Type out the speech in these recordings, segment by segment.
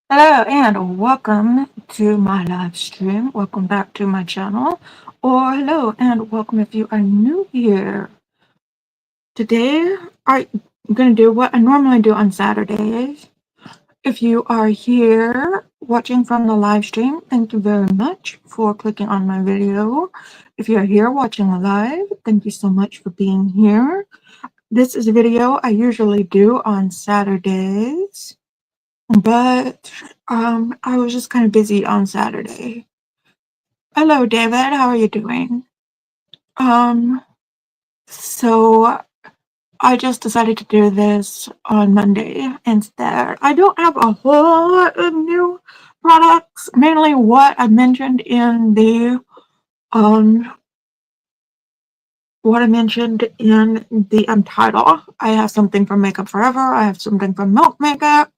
Hello and welcome to my live stream. Welcome back to my channel. Or hello and welcome if you are new here. Today I'm going to do what I normally do on Saturdays. If you are here watching from the live stream, thank you very much for clicking on my video. If you're here watching live, thank you so much for being here. This is a video I usually do on Saturdays. But I was just kind of busy on Saturday. Hello, David. How are you doing? Um, so I just decided to do this on Monday instead. I don't have a whole lot of new products. Mainly what I mentioned in the um title. I have something from Makeup Forever. I have something from Milk Makeup.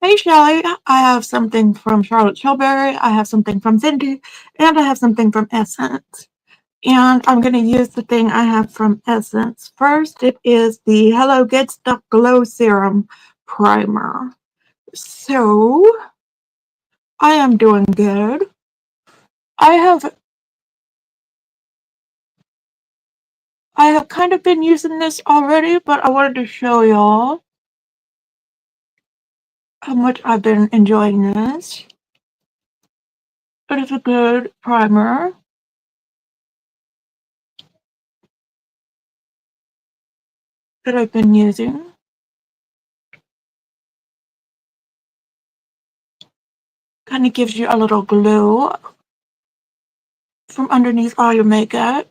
Hey Shelly, I have something from Tilbury, I have something from Fenty, and I have something from Essence. And I'm going to use the thing I have from Essence. First, it is the Hello Good Stuff Glow Serum Primer. So, I am doing good. I have kind of been using this already, but I wanted to show y'all how much I've been enjoying this. It is a good primer. That I've been using. Kind of gives you a little glow from underneath all your makeup.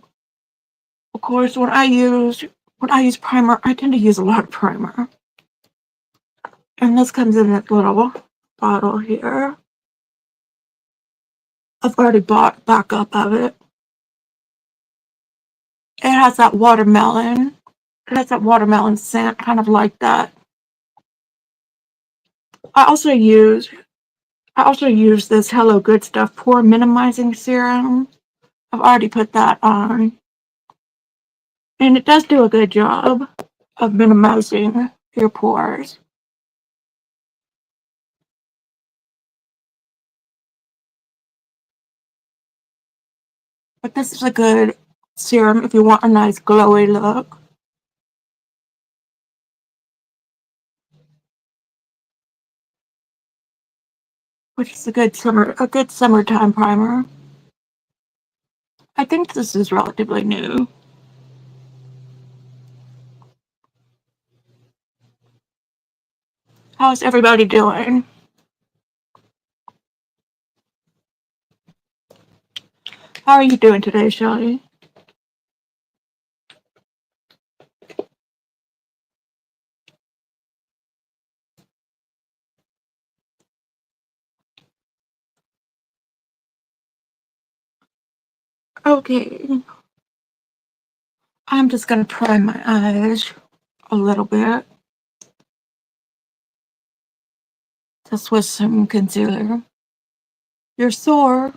Of course, when I use primer, I tend to use a lot of primer. And this comes in this little bottle here. I've already bought backup of it. It has that watermelon. It has that watermelon scent, kind of like that. I also use this Hello Good Stuff Pore Minimizing Serum. I've already put that on. And it does do a good job of minimizing your pores. But this is a good serum if you want a nice glowy look. Which is a good summertime primer. I think this is relatively new. How's everybody doing? How are you doing today, Shelly? Okay. I'm just gonna prime my eyes a little bit. Just with some concealer. You're sore.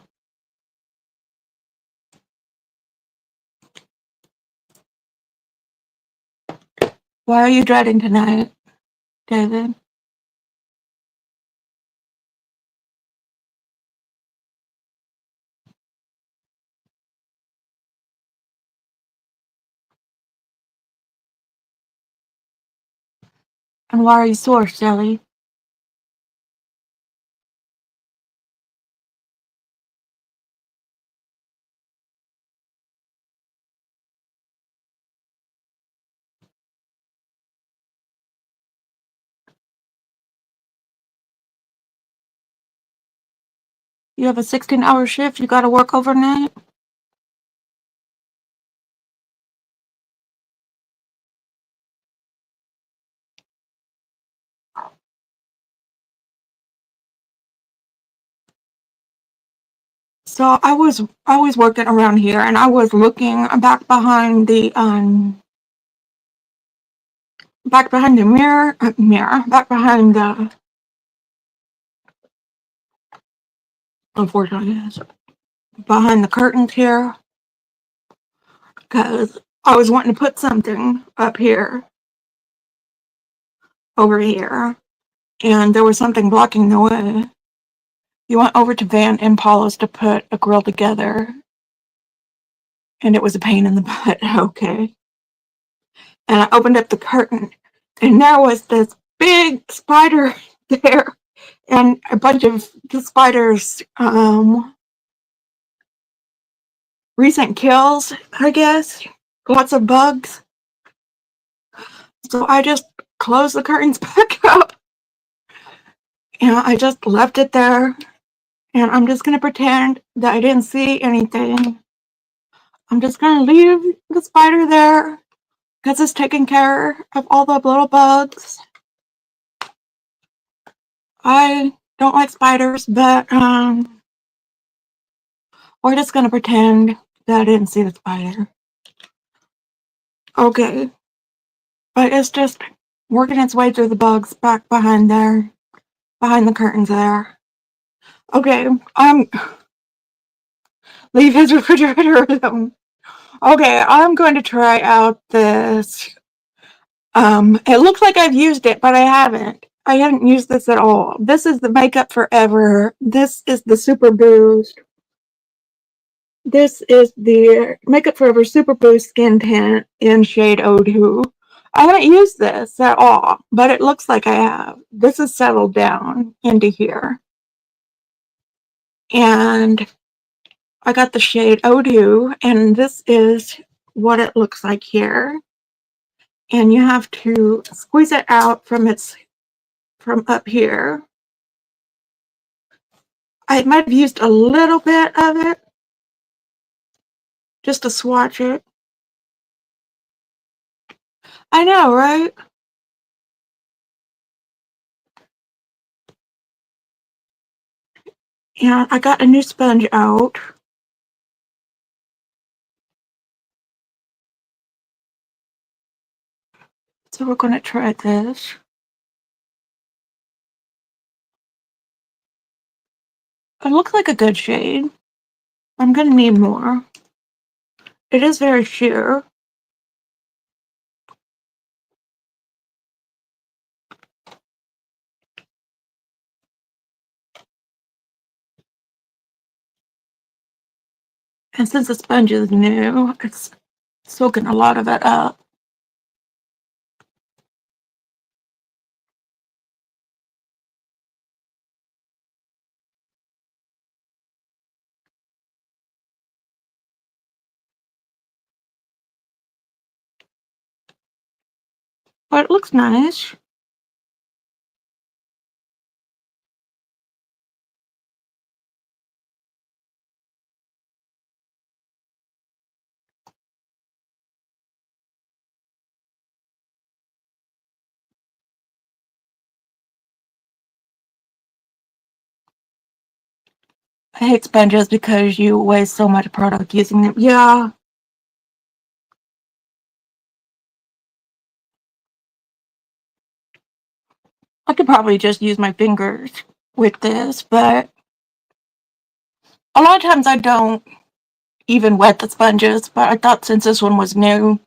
Why are you dreading tonight, David? And why are you sore, Shelly? You have a 16-hour shift, you gotta work overnight? So I was working around here, and I was looking back behind the back behind the unfortunately yes, behind the curtains here, because I was wanting to put something up here over here, and there was something blocking the way. You went over to Van Impalas to put a grill together, and it was a pain in the butt. Okay. And I opened up the curtain, and there was this big spider there, and a bunch of the spiders' recent kills, I guess. Lots of bugs. So I just closed the curtains back up, and I just left it there. And I'm just gonna pretend that I didn't see anything. I'm just gonna leave the spider there because it's taking care of all the little bugs. I don't like spiders, but we're just gonna pretend that I didn't see the spider. Okay, but it's just working its way through the bugs back behind there, behind the curtains there. Okay, I'm leave his refrigerator alone. Okay, I'm going to try out this. It looks like I've used it, but I haven't. I haven't used this at all. This is the Makeup Forever. This is the Super Boost. This is the Makeup Forever Super Boost Skin Tint in shade 02. I haven't used this at all, but it looks like I have. This is settled down into here. And I got the shade 02, and this is what it looks like here. And you have to squeeze it out from up here. I might have used a little bit of it just to swatch it. I know, right? And I got a new sponge out. So we're going to try this. It looks like a good shade. I'm going to need more. It is very sheer. And since the sponge is new, it's soaking a lot of it up. But it looks nice. I hate sponges because you waste so much product using them. Yeah. I could probably just use my fingers with this, but a lot of times I don't even wet the sponges, but I thought since this one was new,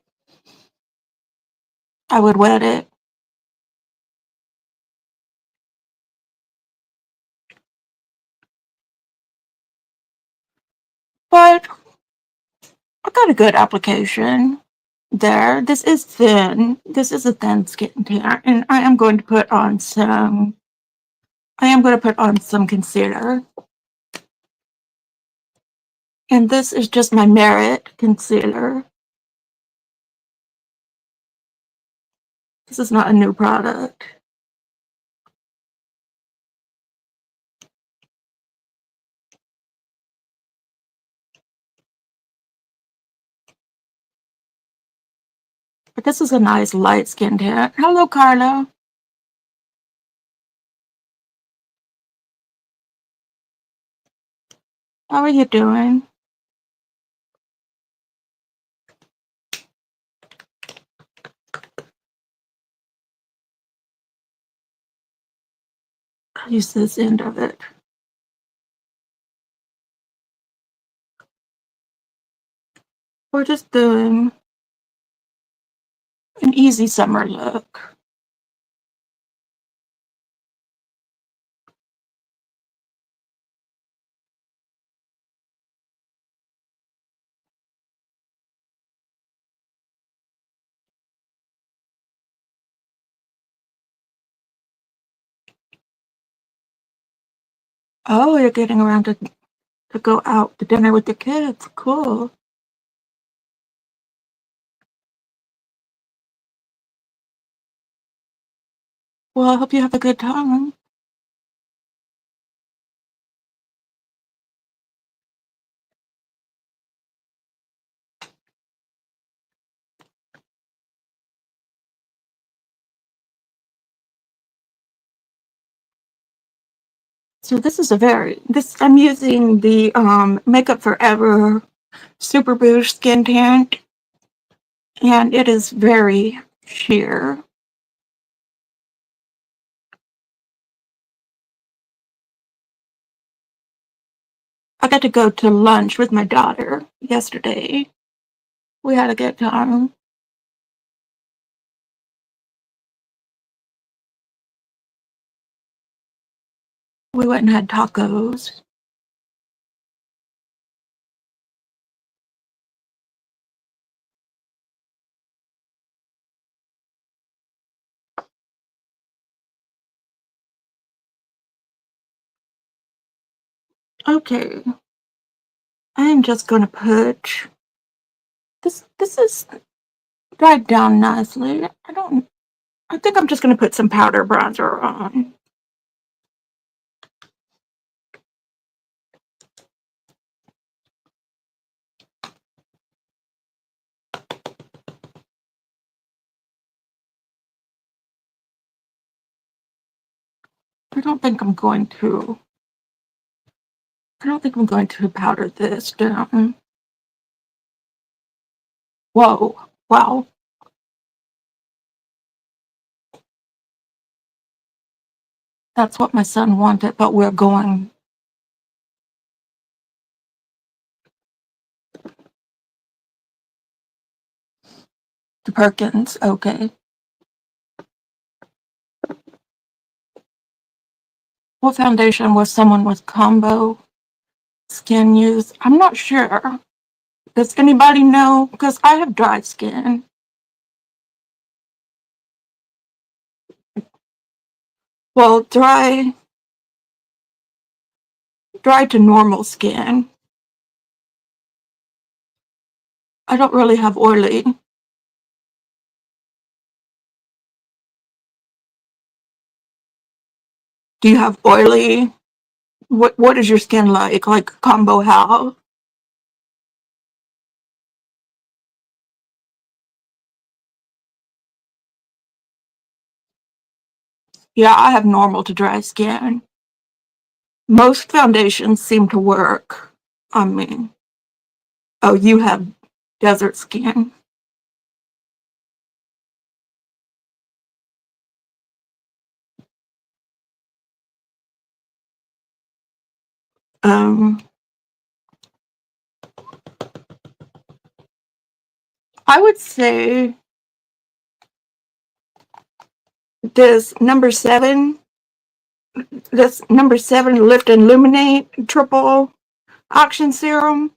I would wet it. But I got a good application there. This is thin. This is a thin skin tint, and I am going to put on some concealer. And this is just my Merit concealer. This is not a new product. But this is a nice light skin tint. Hello, Carlo. How are you doing? I'll use this end of it. We're just doing an easy summer look. Oh, you're getting around to go out to dinner with the kids. Cool. Well, I hope you have a good time. So this is a very this I'm using the Makeup Forever Super Boost Skin Tint, and it is very sheer. I got to go to lunch with my daughter yesterday. We had a good time. We went and had tacos. Okay, I'm just gonna put this. This is dried down nicely. I don't. I think I'm just gonna put some powder bronzer on. I don't think I'm going to. I don't think I'm going to powder this down. Whoa! Wow! That's what my son wanted, but we're going to Perkins. Okay. What foundation was someone with combo skin use? I'm not sure. Does anybody know? Because I have dry skin. Well, dry to normal skin. I don't really have oily. Do you have oily? What is your skin like? Like combo how? Yeah, I have normal to dry skin. Most foundations seem to work on me. Oh, you have desert skin. Um, I would say this number seven Lift and Illuminate Triple Action Serum.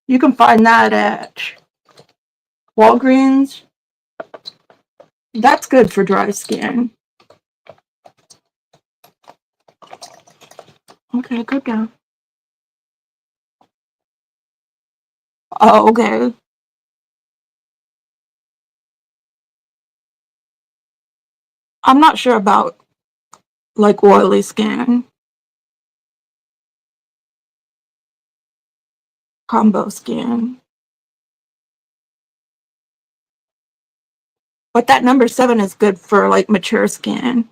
You can find that at Walgreens. That's good for dry skin. Okay, go down. Oh, okay. I'm not sure about like oily skin, combo skin. But that number seven is good for like mature skin.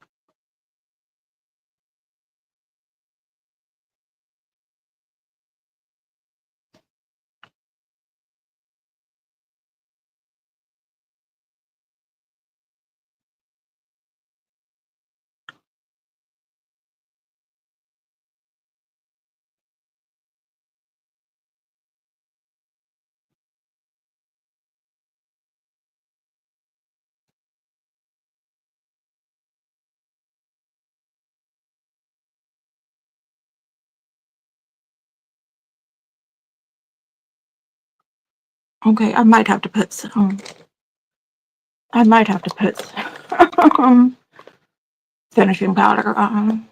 Okay, I might have to put some finishing powder on.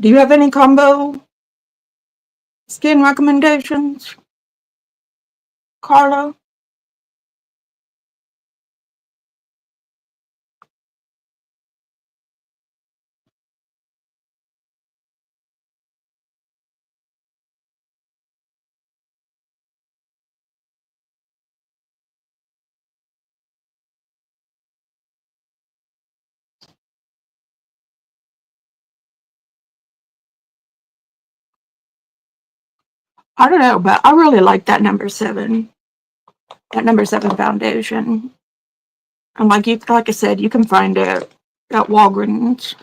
Do you have any combo skin recommendations, Carla? I don't know, but I really like that number 7. That number 7 foundation. And like I said, you can find it at Walgreens.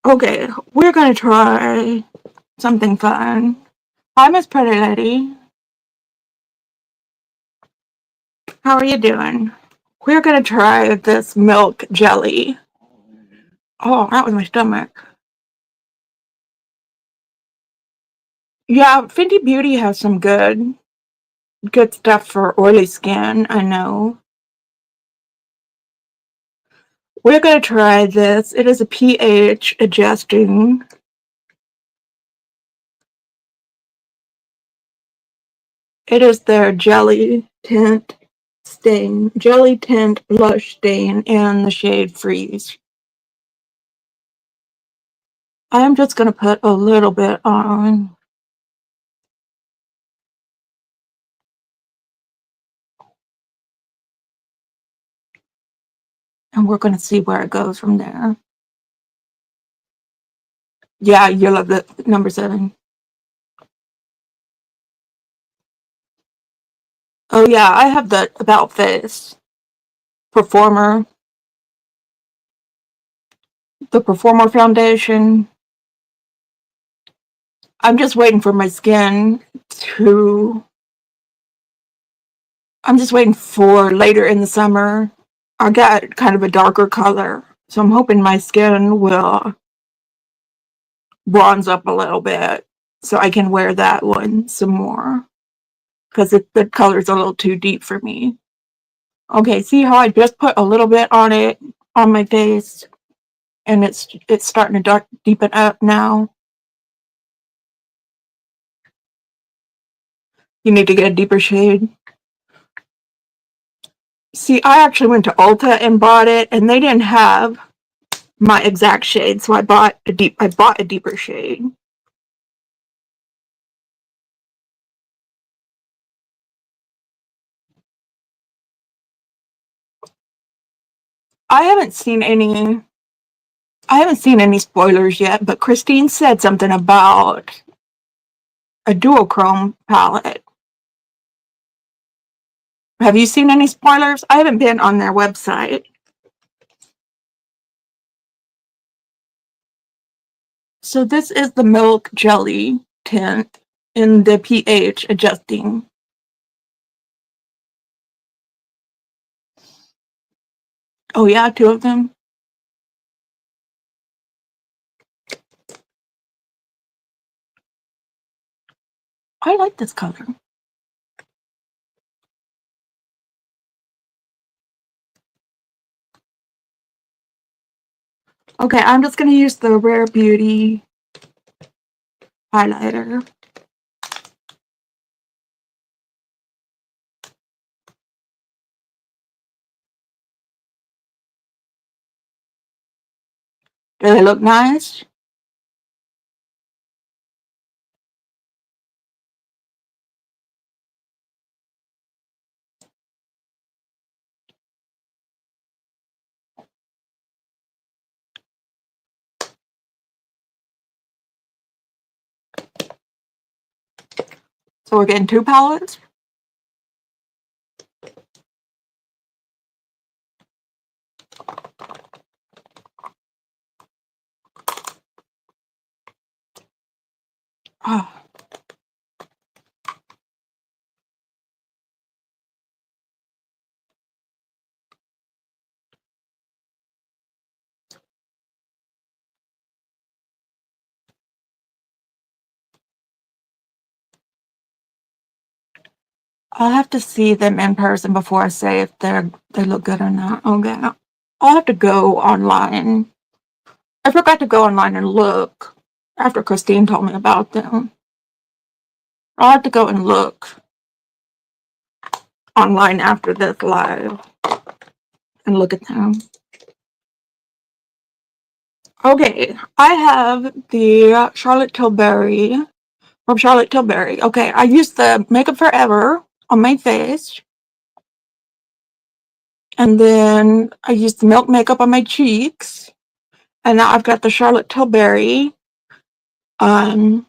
Okay, we're gonna try something fun. Hi, Miss Pretty Lady. How are you doing? We're gonna try this milk jelly. Oh, that was my stomach. Yeah, Fenty Beauty has some good stuff for oily skin, I know. We're gonna try this. It is a pH adjusting. It is their jelly tint blush stain in the shade Freeze. I'm just gonna put a little bit on. And we're gonna see where it goes from there. Yeah, you love the number 7. Oh yeah, I have the About Face Performer, the Performer foundation. I'm just waiting for my skin to. I'm just waiting for later in the summer. I got kind of a darker color, so I'm hoping my skin will bronze up a little bit so I can wear that one some more because the color's a little too deep for me. Okay, see how I just put a little bit on it on my face, and it's starting to deepen up now. You need to get a deeper shade. See, I actually went to Ulta and bought it, and they didn't have my exact shade, so I bought a deeper shade. I haven't seen any I haven't seen any spoilers yet, but Christine said something about a duochrome palette. Have you seen any spoilers? I haven't been on their website. So this is the milk jelly tint in the pH adjusting. Oh yeah, 2 of them. I like this color. Okay, I'm just going to use the Rare Beauty highlighter. Do they look nice? So we're getting 2 palettes. Oh, I'll have to see them in person before I say if they look good or not. Okay. I'll have to go online. I forgot to go online and look after Christine told me about them. I'll have to go and look online after this live and look at them. Okay, I have the Charlotte Tilbury from Charlotte Tilbury. Okay, I used the Makeup Forever on my face, and then I used the Milk Makeup on my cheeks, and now I've got the Charlotte Tilbury um,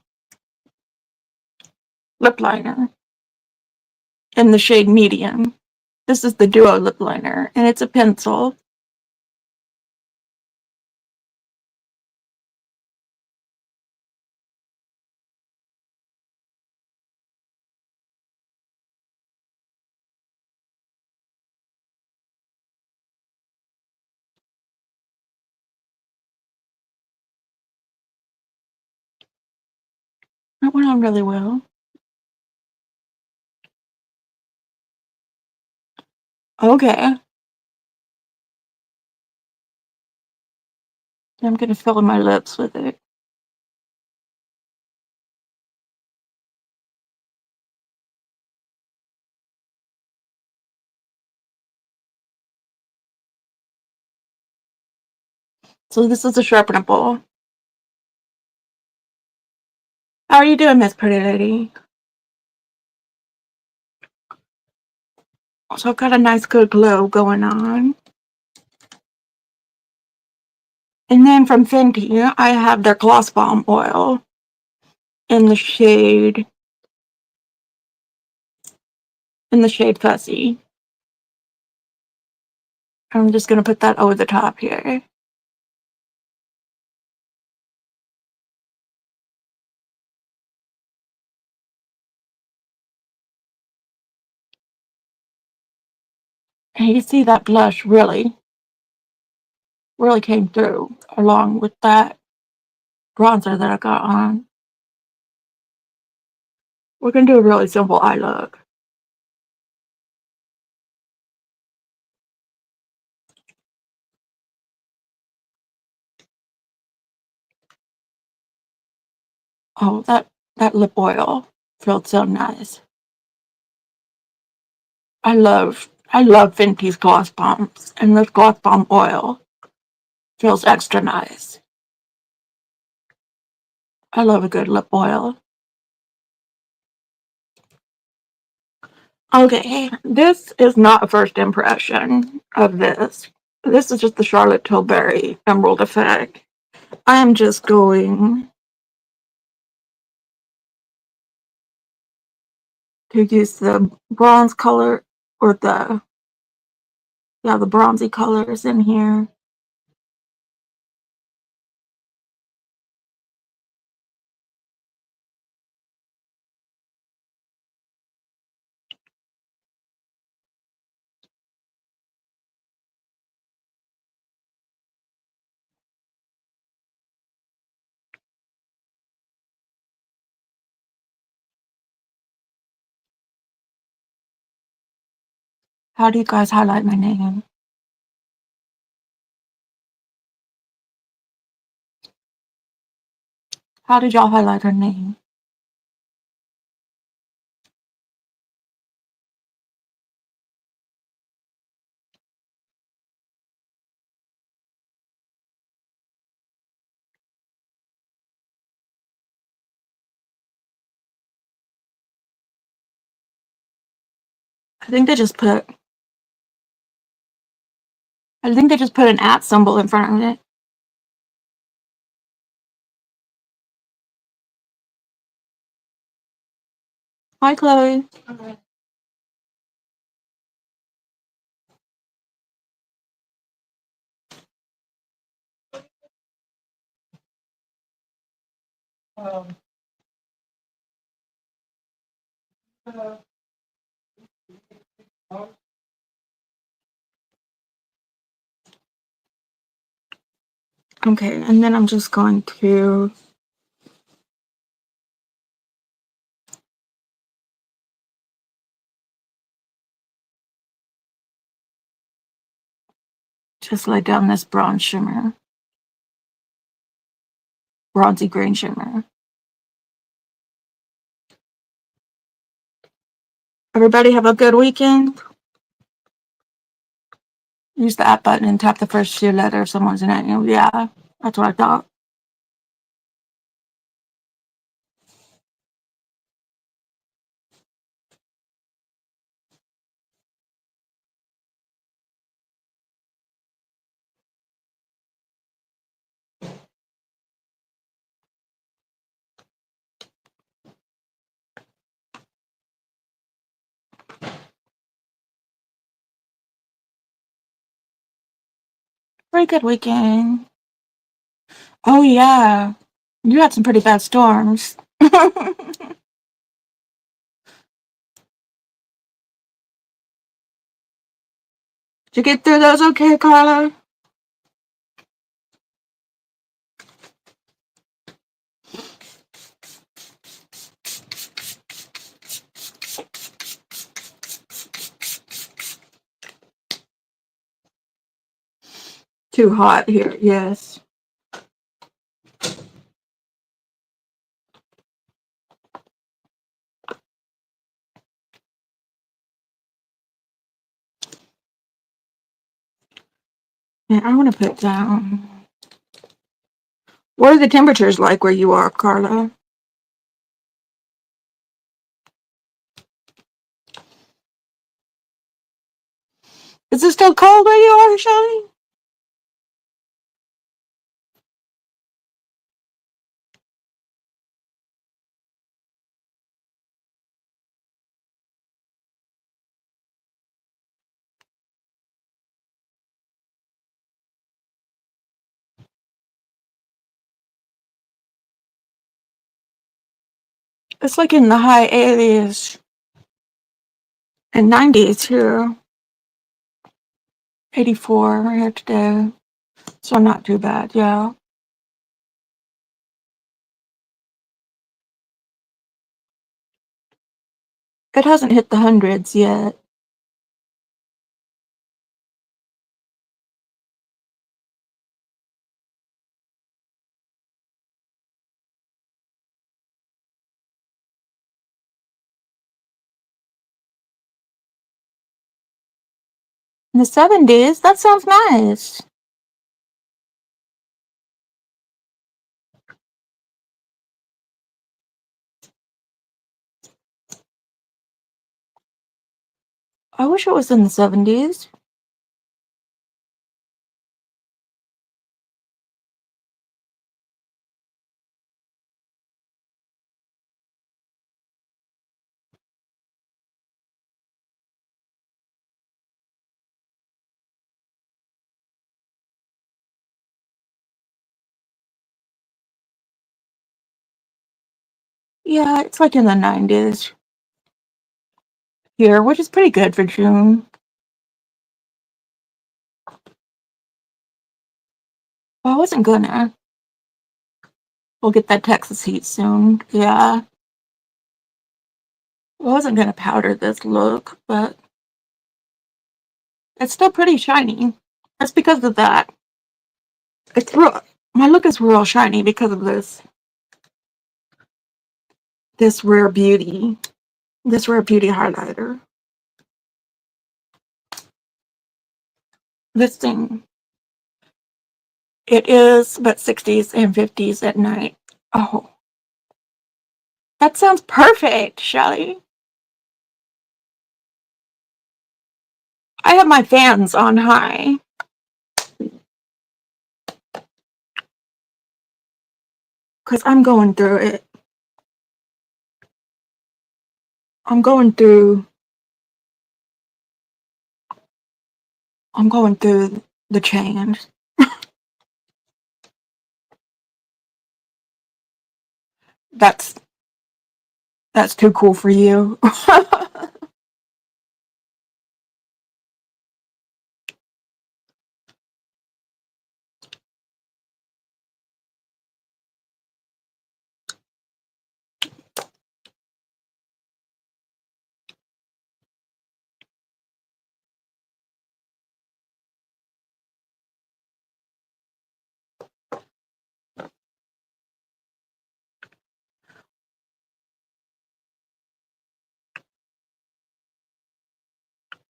lip liner in the shade medium. This is the Duo lip liner, and it's a pencil. That went on really well. Okay, I'm gonna fill in my lips with it. So this is a sharpenable. How are you doing, Miss Pretty Lady? So I've got a nice good glow going on. And then from Fenty, I have their Gloss Balm Oil in the shade Fussy. I'm just gonna put that over the top here. And you see that blush really came through along with that bronzer that I got on. We're gonna do a really simple eye look. Oh, that lip oil felt so nice. I love Fenty's gloss bombs, and this gloss bomb oil feels extra nice. I love a good lip oil. Okay, this is not a first impression of this. This is just the Charlotte Tilbury Emerald Effect. I am just going to use the bronze color or the bronzy colors in here. How do you guys highlight my name? How did y'all highlight her name? I think they just put an at symbol in front of it. Hi, Chloe. Okay, and then I'm just going to just lay down this bronze shimmer, bronzy green shimmer. Everybody have a good weekend. Use the app button and tap the first few letters of someone's name. Yeah, that's what I thought. Pretty good weekend. Oh yeah, you had some pretty bad storms. Did you get through those okay, Carla? Too hot here, yes. Yeah, I want to put down. What are the temperatures like where you are, Carla? Is it still cold where you are, Shelly? It's like in the high 80s and 90s here. 84 here today. So not too bad, yeah. It hasn't hit the hundreds yet. In the 70s? That sounds nice. I wish it was in the 70s. Yeah, it's like in the 90s here, which is pretty good for June. Well, I wasn't gonna. We'll get that Texas heat soon. Yeah. I wasn't gonna powder this look, but it's still pretty shiny. That's because of that. It's real. My look is real shiny because of this Rare Beauty, this Rare Beauty highlighter. This thing. It is, but 60s and 50s at night. Oh, that sounds perfect, Shelly. I have my fans on high because I'm going through it. I'm going through. I'm going through the change. That's that's too cool for you.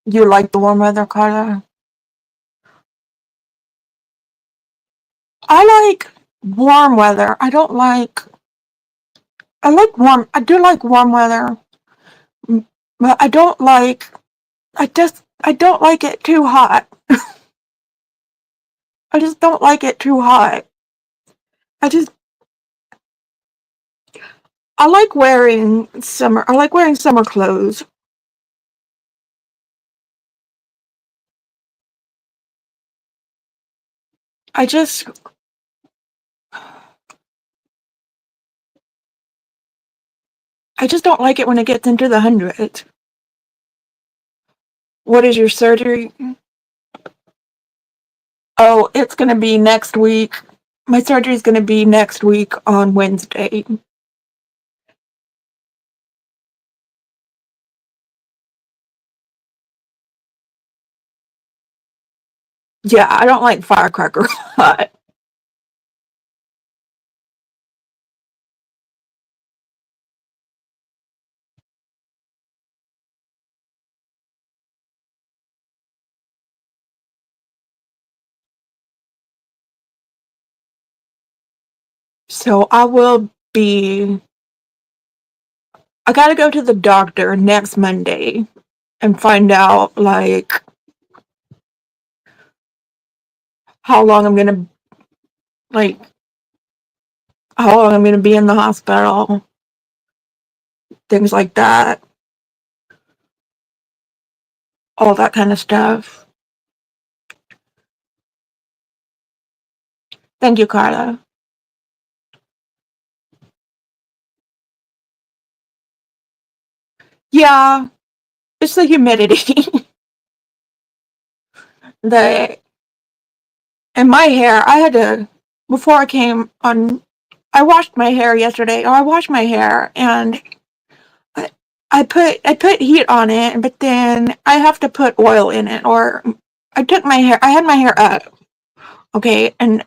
You like the warm weather, Carla? I like warm weather. I do like warm weather, but I don't like it too hot. I just don't like it too hot. I just, I like wearing summer clothes. I just, I just don't like it when it gets into the hundreds. What is your surgery? Oh, it's going to be next week. My surgery is going to be next week on Wednesday. Yeah, I don't like firecracker hot. So I got to go to the doctor next Monday and find out like how long I'm going to, like, how long I'm going to be in the hospital, things like that, all that kind of stuff. Thank you, Carla. Yeah, it's the humidity. the And my hair, before I came on, I washed my hair yesterday. Or I washed my hair and I, I put heat on it, but then I have to put oil in it. Or I had my hair up, okay, and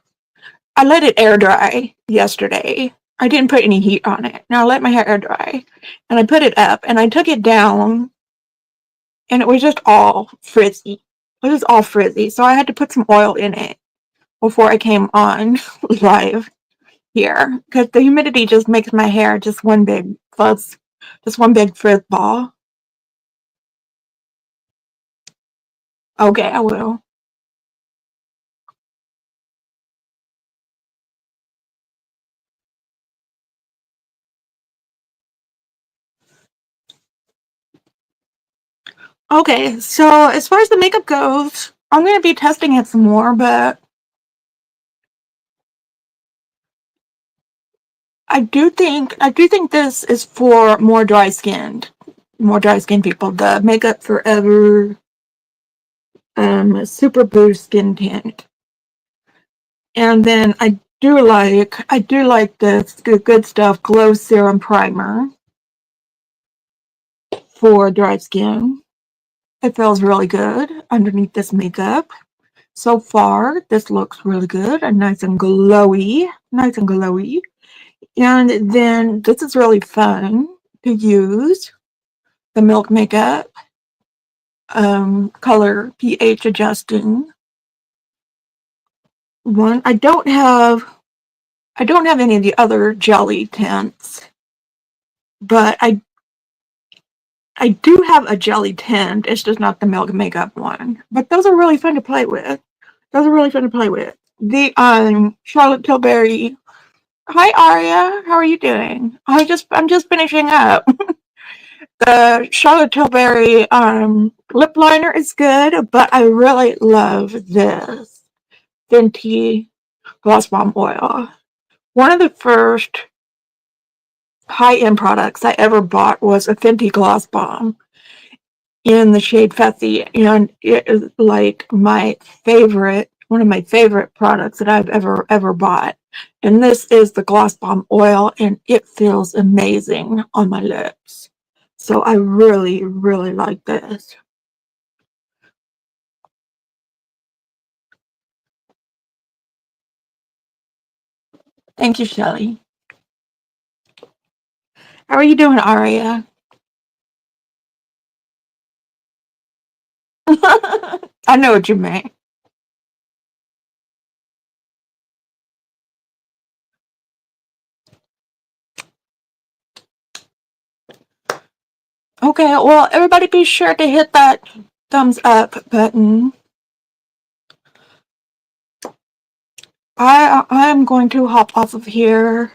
I let it air dry yesterday. I didn't put any heat on it. Now I let my hair air dry, and I put it up, and I took it down, and it was just all frizzy. It was just all frizzy, so I had to put some oil in it before I came on live here because the humidity just makes my hair just one big frizz ball. Okay, I will. Okay, so as far as the makeup goes, I'm gonna be testing it some more, but I do think this is for more dry skinned people. The Makeup Forever Super Boost Skin Tint, and then I do like this Good Stuff Glow Serum Primer for dry skin. It feels really good underneath this makeup. So far, this looks really good and nice and glowy. Nice and glowy. And then this is really fun to use. The Milk Makeup color pH adjusting one. I don't have any of the other jelly tints, but I do have a jelly tint. It's just not the Milk Makeup one. But those are really fun to play with. Those are really fun to play with. The Charlotte Tilbury. Hi Aria, how are you doing? I'm just finishing up. The Charlotte Tilbury lip liner is good, but I really love this Fenty Gloss Bomb Oil. One of the first high-end products I ever bought was a Fenty Gloss Bomb in the shade Fethy, and it is like one of my favorite products that I've ever bought. And this is the Gloss Bomb Oil, and it feels amazing on my lips. So I really, really like this. Thank you, Shelly. How are you doing, Aria? I know what you mean. Okay, well, everybody be sure to hit that thumbs up button. I'm going to hop off of here.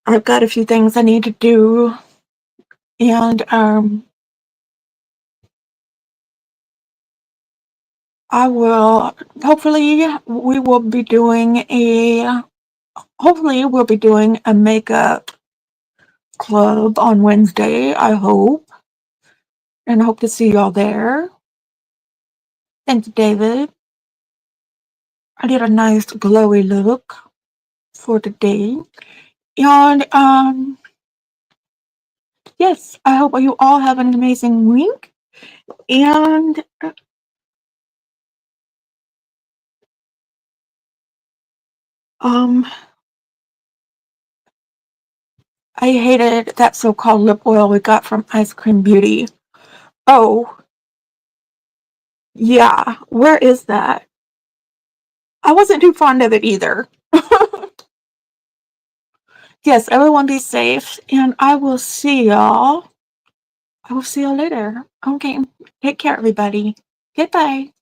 I've got a few things I need to do, and I will hopefully we'll be doing a makeup club on Wednesday, I hope, and I hope to see y'all there. Thank you, David. I did a nice glowy look for today. And yes, I hope you all have an amazing week. And um I hated that so-called lip oil we got from Ice Cream Beauty. Oh, yeah. Where is that? I wasn't too fond of it either. Yes, everyone be safe, and I will see y'all. I will see y'all later. Okay. Take care, everybody. Goodbye.